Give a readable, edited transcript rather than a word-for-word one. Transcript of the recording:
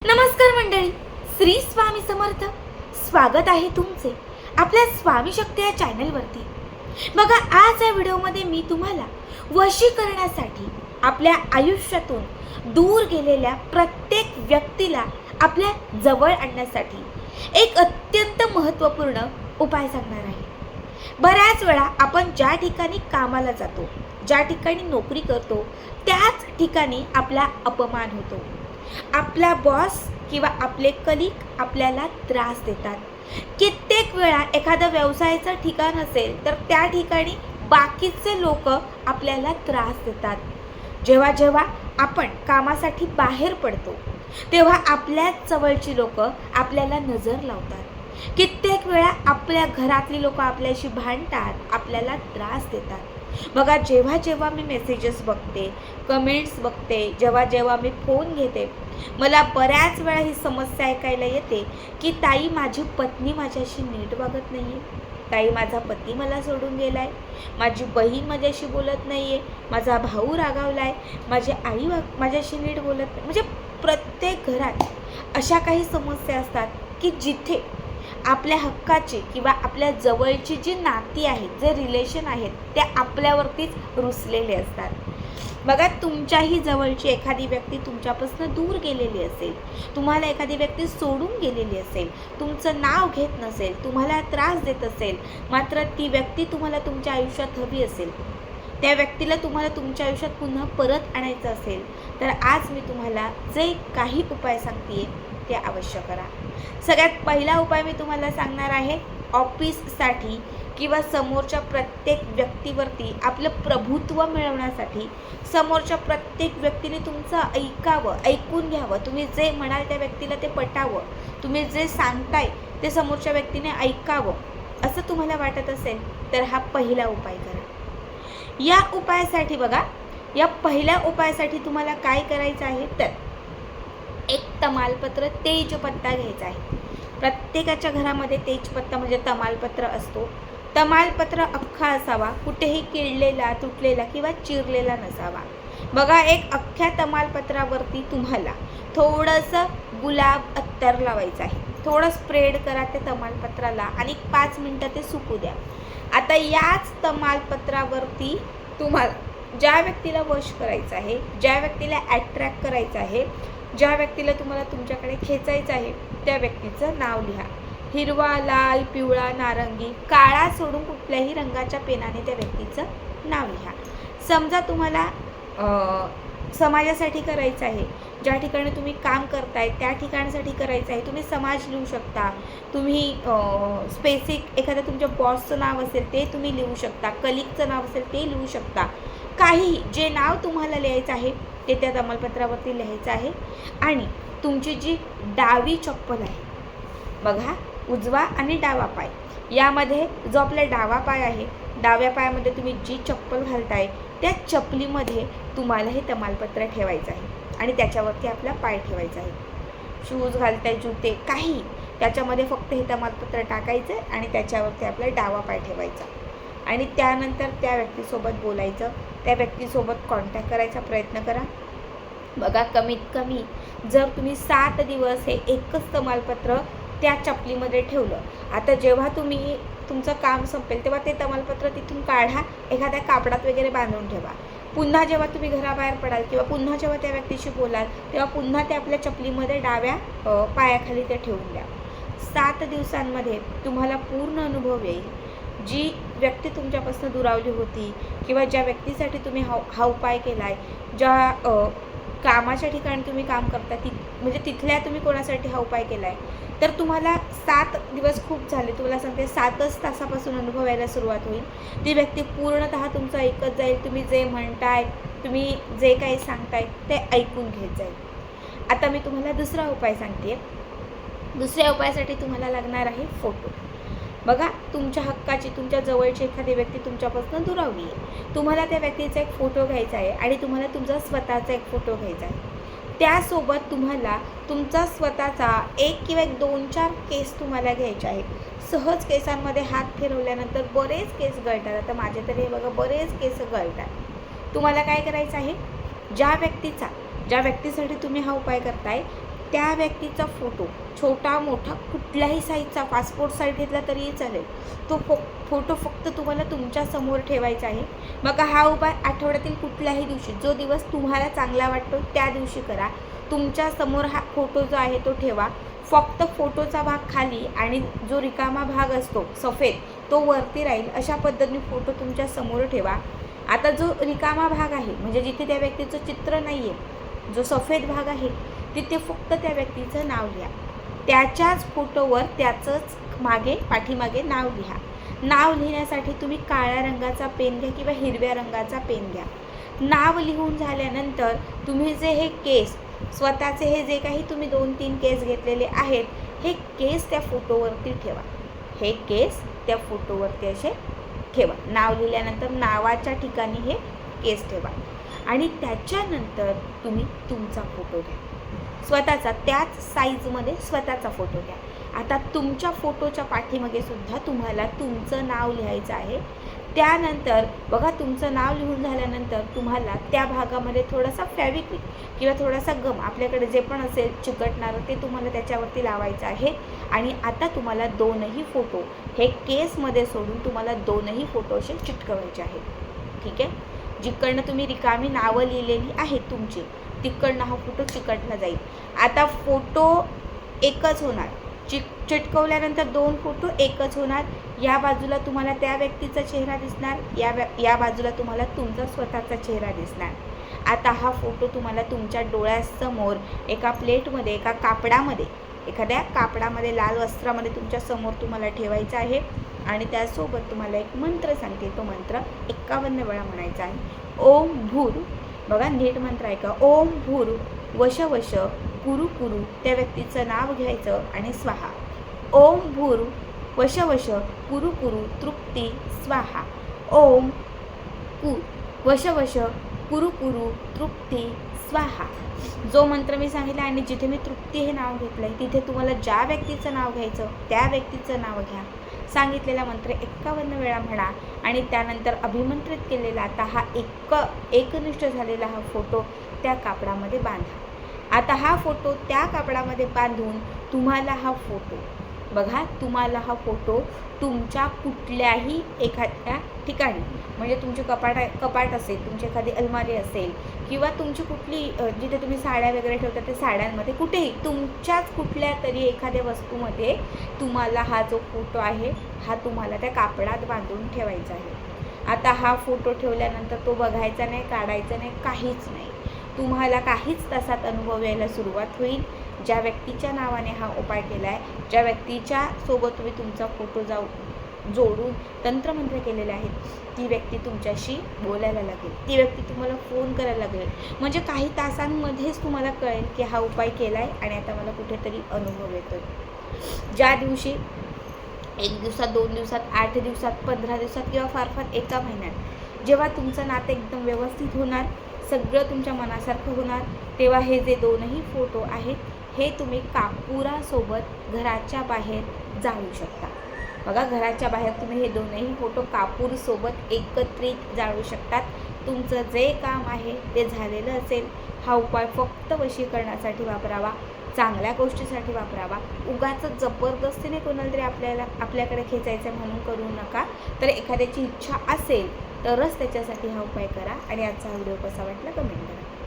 नमस्कार मंडळी, श्री स्वामी समर्थ. स्वागत आहे तुमचे आपल्या स्वामी शक्ती या चॅनलवरती. बघा, आज या व्हिडिओमध्ये मी तुम्हाला वशीकरणासाठी आपल्या आयुष्यातून दूर गेलेल्या प्रत्येक व्यक्तीला आपल्या जवळ आणण्यासाठी एक अत्यंत महत्त्वपूर्ण उपाय सांगणार आहे. बऱ्याच वेळा आपण ज्या ठिकाणी कामाला जातो, ज्या ठिकाणी नोकरी करतो, त्याच ठिकाणी आपला अपमान होतो. आपला बॉस किंवा आपले कलीग आपल्याला त्रास देतात. कित्येक वेळा एखादं व्यवसायाचं ठिकाण असेल तर त्या ठिकाणी बाकीचे लोक आपल्याला त्रास देतात. जेव्हा जेव्हा आपण कामासाठी बाहेर पडतो तेव्हा आपल्याच जवळची लोक आपल्याला नजर लावतात. कित्येक वेळा आपल्या घरातली लोक आपल्याशी भांडतात, आपल्याला त्रास देतात. बघा, जेव्हा जेव्हा मी मेसेजेस बघते, कमेंट्स बघते, जेव्हा जेव्हा मी फोन घेते, मला बऱ्याच वेळा ही समस्या ऐकायला येते की ताई, माझी पत्नी माझ्याशी नीट वागत नाही आहे, ताई माझा पती मला सोडून गेला आहे, माझी बहीण माझ्याशी बोलत नाही आहे, माझा भाऊ रागावला आहे, माझी आई माझ्याशी नीट बोलत नाही. म्हणजे प्रत्येक घरात अशा काही समस्या असतात की जिथे आपल्या हक्काची किंवा आपल्या जवळची जी नाती आहेत, जे रिलेशन आहेत, ते आपल्यावरतीच रुसलेले असतात. बघा, तुमच्याही जवळची एखादी व्यक्ती तुमच्यापासून दूर गेलेली असेल, तुम्हाला एखादी व्यक्ती सोडून गेलेली असेल, तुमचं नाव घेत नसेल, तुम्हाला त्रास देत असेल, मात्र ती व्यक्ती तुम्हाला तुमच्या आयुष्यात हवी असेल, त्या व्यक्तीला तुम्हाला तुमच्या आयुष्यात पुन्हा परत आणायचं असेल, तर आज मी तुम्हाला जे काही उपाय सांगते ते अवश्य करा. सगळ्यात पहिला उपाय मी तुम्हाला सांगणार आहे, ऑफिससाठी किंवा समोरच्या प्रत्येक व्यक्तीवरती आपलं प्रभुत्व मिळवण्यासाठी समोरच्या प्रत्येक व्यक्तीने तुमचं ऐकावं, ऐकून घ्यावं. तुम्ही जे म्हणाल त्या व्यक्तीला ते पटावं, तुम्ही जे सांगताय ते समोरच्या व्यक्तीने ऐकावं, असं तुम्हाला वाटत असेल तर हा पहिला उपाय करा. या उपायासाठी बघा, या पहिल्या उपायासाठी तुम्हाला काय करायचं आहे तर एक तमालपत्र, तेजपत्ता घ्यायचा आहे. प्रत्येकाच्या घरामध्ये तेजपत्ता म्हणजे तमालपत्र असतो. तमालपत्र अख्खा असावा, कुठेही किडलेला, तुटलेला किंवा चिरलेला नसावा. बघा, एक अख्ख्या तमालपत्रावरती तुम्हाला थोडंसं गुलाब अत्तर लावायचं आहे. थोडं स्प्रेड करा त्या तमालपत्राला आणि 5 मिनटं ते सुकू द्या. आता याच तमालपत्रावरती तुम्हाला ज्या व्यक्तीला वश करायचं आहे, ज्या व्यक्तीला ॲट्रॅक्ट करायचं आहे, ज्या व्यक्तीला तुम्हाला तुमच्याकडे खेचायचं आहे, त्या व्यक्तीचं नाव लिहा. हिरवा, लाल, पिवळा, नारंगी, काळा सोडून कुठल्याही रंगाच्या पेनाने त्या व्यक्तीचं नाव लिहा. समजा तुम्हाला समाजासाठी करायचं आहे, ज्या ठिकाणी तुम्ही काम करताय त्या ठिकाणासाठी करायचं आहे, तुम्ही समाज लिहू शकता. तुम्ही स्पेसिफिक एखादं तुमच्या बॉसचं नाव असेल ते तुम्ही लिहू शकता, कलिगचं नाव असेल ते लिहू शकता. काहीही जे नाव तुम्हाला लिहायचं आहे ते त्या तमालपत्रावरती लिहायचं आहे. आणि तुमची जी डावी चप्पल आहे, बघा, उजवा आणि डावा पाय, यामध्ये जो आपला डावा पाय आहे, डाव्या पायामध्ये तुम्ही जी चप्पल घालताय त्या चपलीमध्ये तुम्हाला हे तमालपत्र ठेवायचं आहे आणि त्याच्यावरती आपला पाय ठेवायचा आहे. शूज घालताय, जुते, काही, त्याच्यामध्ये फक्त हे तमालपत्र टाकायचं आणि त्याच्यावरती आपला डावा पाय ठेवायचा आणि त्यानंतर त्या व्यक्तीसोबत बोलायचं, त्या व्यक्तीसोबत कॉन्टॅक्ट करायचा प्रयत्न करा. बघा, कमीत कमी जर तुम्ही 7 दिवस हे एकच तमालपत्र त्या चपलीमध्ये ठेवलं, आता जेव्हा तुम्ही तुमचं काम संपेल तेव्हा ते तमालपत्र तिथून काढा, एखाद्या कापडात वगैरे बांधून ठेवा. पुन्हा जेव्हा तुम्ही घराबाहेर पडाल किंवा पुन्हा जेव्हा त्या व्यक्तीशी बोलाल तेव्हा पुन्हा ते आपल्या चपलीमध्ये डाव्या पायाखाली ते ठेवून द्या. 7 दिवसांमध्ये तुम्हाला पूर्ण अनुभव येईल. जी व्यक्ती तुमच्यापासून दुरावली होती किंवा ज्या व्यक्तीसाठी तुम्ही हा उपाय केला आहे, ज्या कामाच्या ठिकाणी तुम्ही काम करता म्हणजे तिथल्या तुम्ही कोणासाठी हा उपाय केला आहे, तर तुम्हाला 7 दिवस खूप झाले, तुम्हाला सांगते 7च तासापासून अनुभव यायला सुरुवात होईल. ती व्यक्ती पूर्णतः तुमचं ऐकत जाईल. तुम्ही जे म्हणताय, तुम्ही जे काही सांगताय ते ऐकून घेत जाईल. आता मी तुम्हाला दुसरा उपाय सांगते. दुसऱ्या उपायासाठी तुम्हाला लागणार आहे फोटो. बघा, तुमच्या हक्काची, तुमच्या जवळची एखादी व्यक्ती तुमच्यापासून दुरावली आहे, तुम्हाला त्या व्यक्तीचा एक फोटो घ्यायचा आहे आणि तुम्हाला तुमचा स्वतःचा एक फोटो घ्यायचा आहे. त्यासोबत तुम्हाला तुमचा स्वतःचा एक किंवा 2-4 केस तुम्हाला घ्यायचे आहेत. सहज केसांमध्ये हात फिरवल्यानंतर बरेच केस गळतात. आता माझे तरी हे बघा, बरेच केस गळतात. तुम्हाला काय करायचं आहे, ज्या व्यक्तीसाठी तुम्ही हा उपाय करताय त्या व्यक्तीचा फोटो छोटा मोठा कुठल्याही साईजचा, पासपोर्ट साईज घेतला तरीही चालेल, तो फोटो फक्त तुम्हाला तुमच्या समोर ठेवायचा आहे. मग हा उपाय आठवड्यातील कुठल्याही दिवशी, जो दिवस तुम्हाला चांगला वाटतो त्या दिवशी करा. तुमच्या समोर हा फोटो जो आहे तो ठेवा. फक्त फोटोचा भाग खाली आणि जो रिकामा भाग असतो सफेद तो वरती राहील, अशा पद्धतीने फोटो तुमच्या समोर ठेवा. आता जो रिकामा भाग आहे म्हणजे जिथे त्या व्यक्तीचं चित्र नाही आहे, जो सफेद भाग आहे तिथे फक्त त्या व्यक्तीचं नाव लिहा. त्याच्याच फोटोवर त्याचंच पाठीमागे नाव लिहा. नाव लिहिण्यासाठी तुम्ही काळ्या रंगाचा पेन घ्या किंवा हिरव्या रंगाचा पेन घ्या. नाव लिहून झाल्यानंतर तुम्ही जे हे केस स्वतःचे हे जे काही तुम्ही 2-3 केस घेतलेले आहेत, हे केस त्या फोटोवरती ठेवा. हे केस त्या फोटोवरती असे ठेवा. नाव लिहिल्यानंतर नावाच्या ठिकाणी हे केस ठेवा आणि त्याच्यानंतर तुम्ही तुमचा फोटो घ्या, स्वतःचा त्याच साईजमध्ये स्वतःचा फोटो घ्या. आता तुमच्या फोटोच्या पाठीमागे सुद्धा तुम्हाला तुमचं नाव लिहायचं आहे. त्यानंतर बघा, तुमचं नाव लिहून झाल्यानंतर तुम्हाला त्या भागामध्ये थोडासा फॅब्रिक किंवा थोडासा गम, आपल्याकडे जे पण असेल चिकटणारं, ते तुम्हाला त्याच्यावरती लावायचं आहे. आणि आता तुम्हाला 2ही फोटो हे केसमध्ये सोडून तुम्हाला 2ही फोटो असे चिटकवायचे आहेत. ठीक आहे. जिकडनं तुम्ही रिकामी नावं लिहिलेली आहेत तुमची, तिकडनं हा फोटो चिकटला जाईल. आता फोटो एकच होणार, चिटकवल्यानंतर 2 फोटो एकच होणार. या बाजूला तुम्हाला त्या व्यक्तीचा चेहरा दिसणार, या बाजूला तुम्हाला तुमचा स्वतःचा चेहरा दिसणार. आता हा फोटो तुम्हाला तुमच्या डोळ्यासमोर एका प्लेटमध्ये, एका कापडामध्ये, एखाद्या कापडामध्ये, लाल वस्त्रामध्ये तुमच्या समोर तुम्हाला ठेवायचा आहे. आणि त्यासोबत तुम्हाला एक मंत्र सांगते, तो मंत्र 51 वेळा म्हणायचा आहे. ओम भूर, बघा नीट मंत्र ऐका. ओम भूर वश वश कुरु कुरु, त्या व्यक्तीचं नाव घ्यायचं आणि स्वाहा. ओम भूर वश वश कुरु कुरु तृप्ती स्वाहा. ओम वश वश कुरु कुरु तृप्ती स्वाहा. जो मंत्र मी सांगितला आणि जिथे मी तृप्ती हे नाव घेतलं आहे, तिथे तुम्हाला ज्या व्यक्तीचं नाव घ्यायचं त्या व्यक्तीचं नाव घ्या. सांगितलेला मंत्र 51 वेळा म्हणा आणि त्यानंतर अभिमंत्रित केलेला आता हा एकनिष्ठ झालेला हा फोटो त्या कापडामध्ये बांधा. आता हा फोटो त्या कापडामध्ये बांधून तुम्हाला हा फोटो तुमच्या कुठल्याही एखाद्या ठिकाणी, म्हणजे तुमचे कपाट असेल, तुमची एखादी अलमारी असेल किंवा तुमची कुठली जिथे तुम्ही साड्या वगैरे ठेवता त्या साड्यांमध्ये, कुठेही तुमच्याच कुठल्या तरी एखाद्या वस्तूमध्ये तुम्हाला हा जो फोटो आहे हा तुम्हाला त्या कापडात बांधून ठेवायचा आहे. आता हा फोटो ठेवल्यानंतर तो बघायचा नाही, काढायचा नाही, काहीच नाही. तुम्हाला काहीच तासात अनुभव यायला सुरुवात होईल. ज्या व्यक्तीच्या नावाने हा उपाय केला आहे, ज्या व्यक्तीच्या सोबत तुम्ही तुमचा फोटो जोडून तंत्रमंत्र केलेले आहेत, ती व्यक्ती तुमच्याशी बोलायला लागेल, ती व्यक्ती तुम्हाला फोन करायला लागेल. म्हणजे काही तासांमध्येच तुम्हाला कळेल की हा उपाय केला आहे आणि आता मला कुठेतरी अनुभव येतो. ज्या दिवशी 1 दिवसात, 2 दिवसात, 8 दिवसात, 15 दिवसात किंवा फार फार 1 महिन्यात जेव्हा तुमचं नातं एकदम व्यवस्थित होणार, सगळं तुमच्या मनासारखं होणार, तेव्हा हे जे 2ही फोटो आहेत हे तुम्ही कापुरासोबत घराच्या बाहेर जाळू शकता. बघा, घराच्या बाहेर तुम्ही हे 2ही फोटो कापूरसोबत एकत्रित जाळू शकतात. तुमचं जे काम आहे ते झालेलं असेल. हा उपाय फक्त वशीकरणासाठी वापरावा, चांगल्या गोष्टीसाठी वापरावा. उगाच जबरदस्तीने कोणाला तरी आपल्याकडे खेचायचं म्हणून करू नका. तर एखाद्याची इच्छा असेल तरच त्याच्यासाठी हा उपाय करा. आणि आजचा व्हिडिओ कसा वाटला कमेंट करा.